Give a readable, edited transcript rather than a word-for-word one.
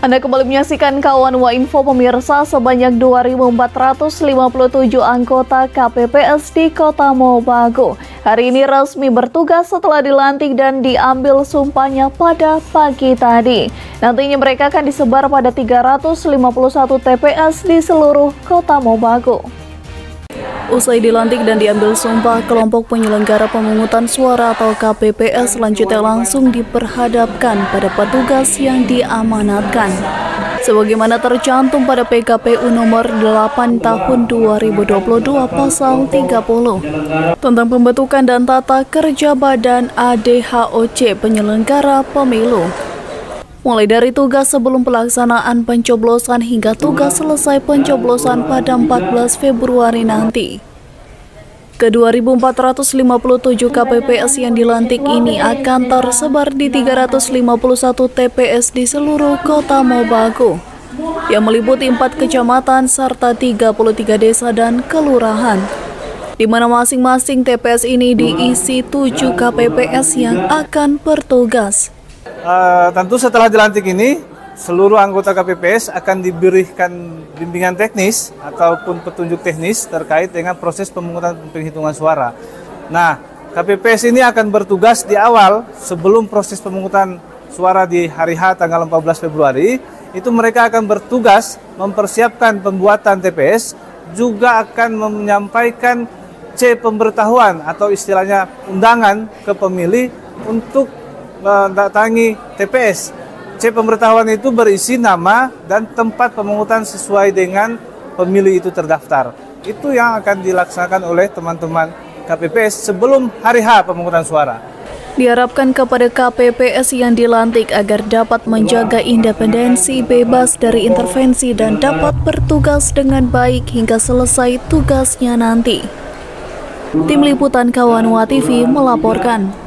Anda kembali menyaksikan Kawan Wa-Info pemirsa, sebanyak 2.457 anggota KPPS di Kota Mobagu hari ini resmi bertugas setelah dilantik dan diambil sumpahnya pada pagi tadi. Nantinya mereka akan disebar pada 351 TPS di seluruh Kota Mobagu. Usai dilantik dan diambil sumpah, kelompok penyelenggara pemungutan suara atau KPPS selanjutnya langsung diperhadapkan pada petugas yang diamanatkan. Sebagaimana tercantum pada PKPU nomor 8 tahun 2022 pasal 30 tentang pembentukan dan tata kerja Badan ADHOC penyelenggara pemilu. Mulai dari tugas sebelum pelaksanaan pencoblosan hingga tugas selesai pencoblosan pada 14 Februari nanti. Ke-2.457 KPPS yang dilantik ini akan tersebar di 351 TPS di seluruh Kota Mobagu, yang meliputi 4 kecamatan serta 33 desa dan kelurahan, di mana masing-masing TPS ini diisi 7 KPPS yang akan bertugas. Tentu setelah dilantik ini, seluruh anggota KPPS akan diberikan bimbingan teknis ataupun petunjuk teknis terkait dengan proses pemungutan penghitungan suara. Nah, KPPS ini akan bertugas di awal sebelum proses pemungutan suara di hari H tanggal 14 Februari, itu mereka akan bertugas mempersiapkan pembuatan TPS, juga akan menyampaikan C pemberitahuan atau istilahnya undangan ke pemilih untuk mendatangi TPS. C pemberitahuan itu berisi nama dan tempat pemungutan sesuai dengan pemilih itu terdaftar. Itu yang akan dilaksanakan oleh teman-teman KPPS sebelum hari H pemungutan suara. Diharapkan kepada KPPS yang dilantik agar dapat menjaga independensi, bebas dari intervensi, dan dapat bertugas dengan baik hingga selesai tugasnya nanti. Tim Liputan Kawan Wa TV melaporkan.